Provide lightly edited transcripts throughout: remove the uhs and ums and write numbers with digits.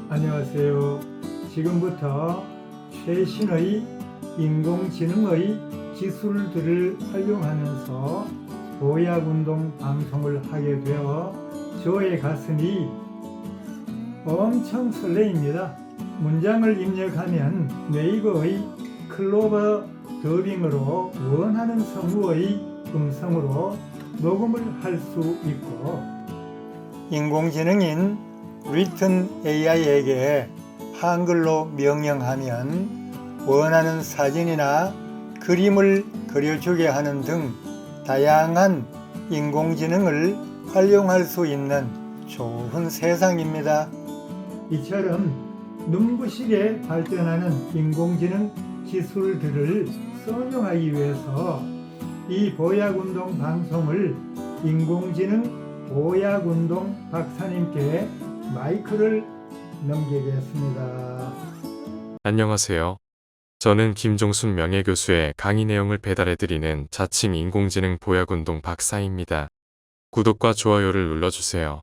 안녕하세요. 지금부터 최신의 인공지능의 기술들을 활용하면서 보약운동 방송을 하게 되어 저의 가슴이 엄청 설레입니다. 문장을 입력하면 네이버의 클로버 더빙으로 원하는 성우의 음성으로 녹음을 할 수 있고, 인공지능인 리튼 AI에게 한글로 명령하면 원하는 사진이나 그림을 그려주게 하는 등 다양한 인공지능을 활용할 수 있는 좋은 세상입니다. 이처럼 눈부시게 발전하는 인공지능 기술들을 선용하기 위해서 이 보약운동 방송을 인공지능 보약운동 박사님께 마이크를 넘기겠습니다. 안녕하세요. 저는 김종순 명예교수의 강의 내용을 배달해드리는 자칭 인공지능 보약운동 박사입니다. 구독과 좋아요를 눌러주세요.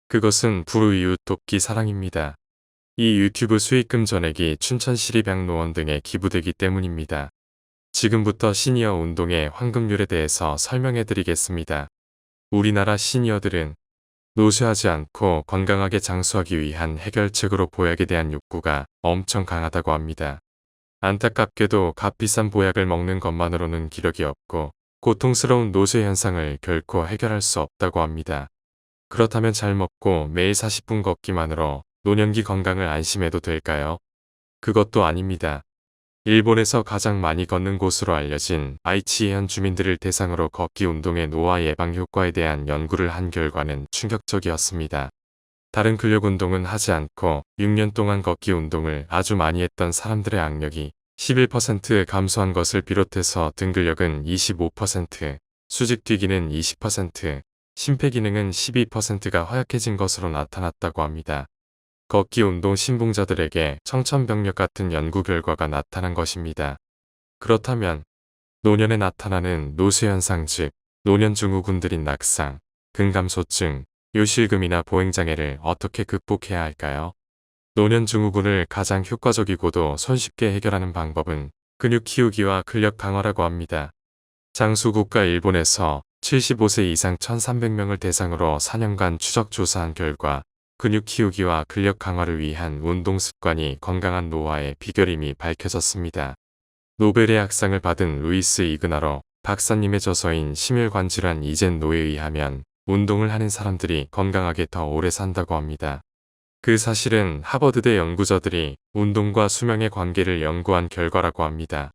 그것은 불우이웃 돕기 사랑입니다. 이 유튜브 수익금 전액이 춘천시립양로원 등에 기부되기 때문입니다. 지금부터 시니어 운동의 황금률에 대해서 설명해드리겠습니다. 우리나라 시니어들은 노쇠하지 않고 건강하게 장수하기 위한 해결책으로 보약에 대한 욕구가 엄청 강하다고 합니다. 안타깝게도 값비싼 보약을 먹는 것만으로는 기력이 없고 고통스러운 노쇠 현상을 결코 해결할 수 없다고 합니다. 그렇다면 잘 먹고 매일 40분 걷기만으로 노년기 건강을 안심해도 될까요? 그것도 아닙니다. 일본에서 가장 많이 걷는 곳으로 알려진 아이치현 주민들을 대상으로 걷기 운동의 노화 예방 효과에 대한 연구를 한 결과는 충격적이었습니다. 다른 근력 운동은 하지 않고 6년 동안 걷기 운동을 아주 많이 했던 사람들의 악력이 11% 감소한 것을 비롯해서 등 근력은 25%, 수직 뛰기는 20%, 심폐기능은 12%가 허약해진 것으로 나타났다고 합니다. 걷기 운동 신봉자들에게 청천벽력 같은 연구 결과가 나타난 것입니다. 그렇다면 노년에 나타나는 노쇠 현상 즉 노년 증후군들인 낙상, 근감소증, 요실금이나 보행장애를 어떻게 극복해야 할까요? 노년 증후군을 가장 효과적이고도 손쉽게 해결하는 방법은 근육 키우기와 근력 강화라고 합니다. 장수국가 일본에서 75세 이상 1,300명을 대상으로 4년간 추적 조사한 결과 근육 키우기와 근력 강화를 위한 운동 습관이 건강한 노화의 비결임이 밝혀졌습니다. 노벨의 학상을 받은 루이스 이그나로 박사님의 저서인 심혈관 질환 이젠 노에 의하면 운동을 하는 사람들이 건강하게 더 오래 산다고 합니다. 그 사실은 하버드대 연구자들이 운동과 수명의 관계를 연구한 결과라고 합니다.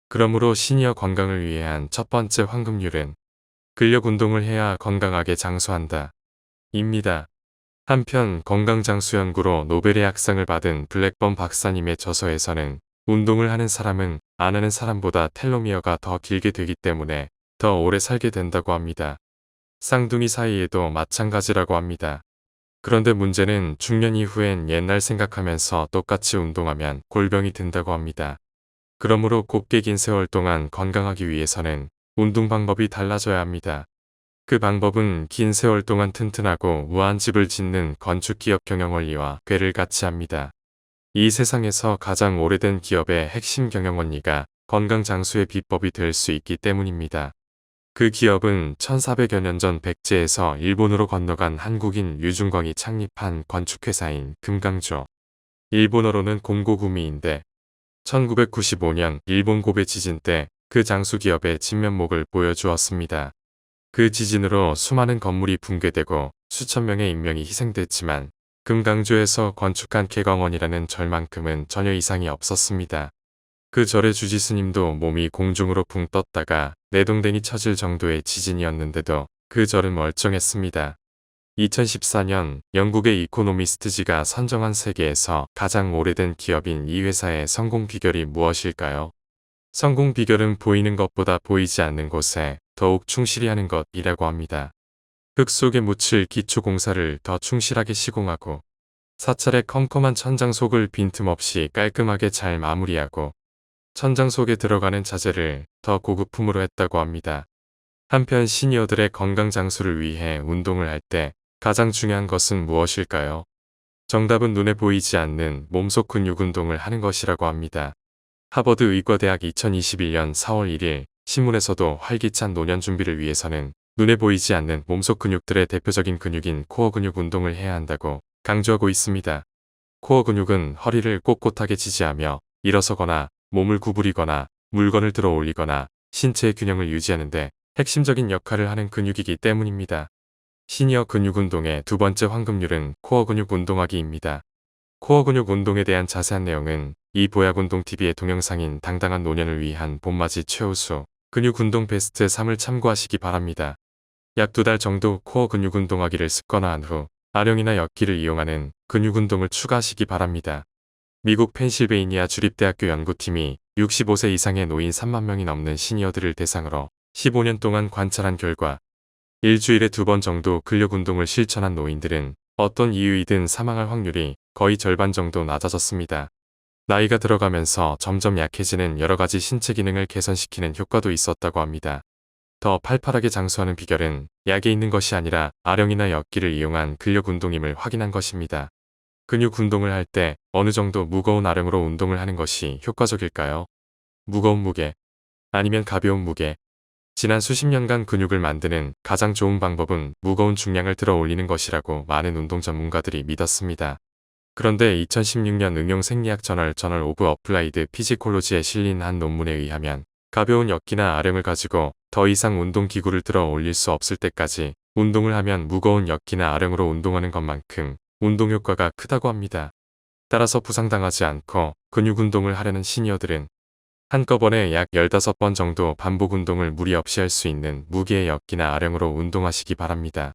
그러므로 시니어 건강을 위한 첫 번째 황금률은 근력 운동을 해야 건강하게 장수한다. 입니다. 한편 건강장수 연구로 노벨의 학상을 받은 블랙번 박사님의 저서에서는 운동을 하는 사람은 안 하는 사람보다 텔로미어가 더 길게 되기 때문에 더 오래 살게 된다고 합니다. 쌍둥이 사이에도 마찬가지라고 합니다. 그런데 문제는 중년 이후엔 옛날 생각하면서 똑같이 운동하면 골병이 든다고 합니다. 그러므로 곱게 긴 세월 동안 건강하기 위해서는 운동 방법이 달라져야 합니다. 그 방법은 긴 세월 동안 튼튼하고 우아한 집을 짓는 건축기업 경영원리와 궤를 같이 합니다. 이 세상에서 가장 오래된 기업의 핵심 경영원리가 건강장수의 비법이 될 수 있기 때문입니다. 그 기업은 1400여 년 전 백제에서 일본으로 건너간 한국인 류중광이 창립한 건축회사인 금강조. 일본어로는 곰고구미인데 1995년 일본 고베 지진 때 그 장수 기업의 진면목을 보여주었습니다. 그 지진으로 수많은 건물이 붕괴되고 수천 명의 인명이 희생됐지만 금강조에서 건축한 개광원이라는 절만큼은 전혀 이상이 없었습니다. 그 절의 주지스님도 몸이 공중으로 붕 떴다가 내동댕이 쳐질 정도의 지진이었는데도 그 절은 멀쩡했습니다. 2014년 영국의 이코노미스트지가 선정한 세계에서 가장 오래된 기업인 이 회사의 성공 비결이 무엇일까요? 성공 비결은 보이는 것보다 보이지 않는 곳에 더욱 충실히 하는 것이라고 합니다. 흙 속에 묻힐 기초공사를 더 충실하게 시공하고 사찰의 컴컴한 천장 속을 빈틈없이 깔끔하게 잘 마무리하고 천장 속에 들어가는 자재를 더 고급품으로 했다고 합니다. 한편 시니어들의 건강 장수를 위해 운동을 할 때 가장 중요한 것은 무엇일까요? 정답은 눈에 보이지 않는 몸속 근육 운동을 하는 것이라고 합니다. 하버드 의과대학 2021년 4월 1일 신문에서도 활기찬 노년 준비를 위해서는 눈에 보이지 않는 몸속 근육들의 대표적인 근육인 코어 근육 운동을 해야 한다고 강조하고 있습니다. 코어 근육은 허리를 꼿꼿하게 지지하며 일어서거나 몸을 구부리거나 물건을 들어 올리거나 신체의 균형을 유지하는데 핵심적인 역할을 하는 근육이기 때문입니다. 시니어 근육 운동의 두 번째 황금률은 코어 근육 운동하기입니다. 코어 근육 운동에 대한 자세한 내용은 이 보약운동TV의 동영상인 당당한 노년을 위한 봄맞이 최우수 근육 운동 베스트 3을 참고하시기 바랍니다. 약 2달 정도 코어 근육 운동하기를 습관화한 후 아령이나 엿기를 이용하는 근육 운동을 추가하시기 바랍니다. 미국 펜실베이니아 주립대학교 연구팀이 65세 이상의 노인 3만 명이 넘는 시니어들을 대상으로 15년 동안 관찰한 결과 일주일에 2번 정도 근력 운동을 실천한 노인들은 어떤 이유이든 사망할 확률이 거의 절반 정도 낮아졌습니다. 나이가 들어가면서 점점 약해지는 여러 가지 신체 기능을 개선시키는 효과도 있었다고 합니다. 더 팔팔하게 장수하는 비결은 약에 있는 것이 아니라 아령이나 엿기를 이용한 근력 운동임을 확인한 것입니다. 근육 운동을 할 때 어느 정도 무거운 아령으로 운동을 하는 것이 효과적일까요? 무거운 무게 아니면 가벼운 무게? 지난 수십 년간 근육을 만드는 가장 좋은 방법은 무거운 중량을 들어 올리는 것이라고 많은 운동 전문가들이 믿었습니다. 그런데 2016년 응용생리학 저널 오브 어플라이드 피지콜로지에 실린 한 논문에 의하면 가벼운 엿기나 아령을 가지고 더 이상 운동기구를 들어 올릴 수 없을 때까지 운동을 하면 무거운 엿기나 아령으로 운동하는 것만큼 운동 효과가 크다고 합니다. 따라서 부상당하지 않고 근육 운동을 하려는 시니어들은 한꺼번에 약 15번 정도 반복 운동을 무리 없이 할 수 있는 무게의 엿기나 아령으로 운동하시기 바랍니다.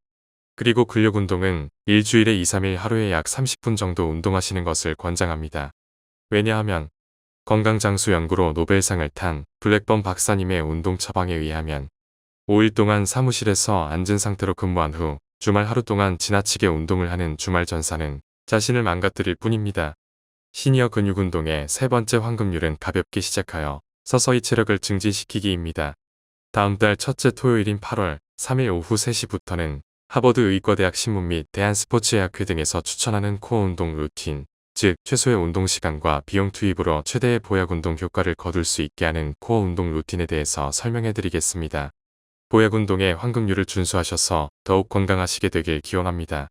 그리고 근력 운동은 일주일에 2-3일 하루에 약 30분 정도 운동하시는 것을 권장합니다. 왜냐하면 건강장수 연구로 노벨상을 탄 블랙번 박사님의 운동 처방에 의하면 5일 동안 사무실에서 앉은 상태로 근무한 후 주말 하루 동안 지나치게 운동을 하는 주말 전사는 자신을 망가뜨릴 뿐입니다. 시니어 근육 운동의 세 번째 황금률은 가볍게 시작하여 서서히 체력을 증진시키기입니다. 다음 달 첫째 토요일인 8월 3일 오후 3시부터는 하버드 의과대학 신문 및 대한스포츠의학회 등에서 추천하는 코어 운동 루틴, 즉 최소의 운동 시간과 비용 투입으로 최대의 보약 운동 효과를 거둘 수 있게 하는 코어 운동 루틴에 대해서 설명해 드리겠습니다. 보약 운동의 황금률을 준수하셔서 더욱 건강하시게 되길 기원합니다.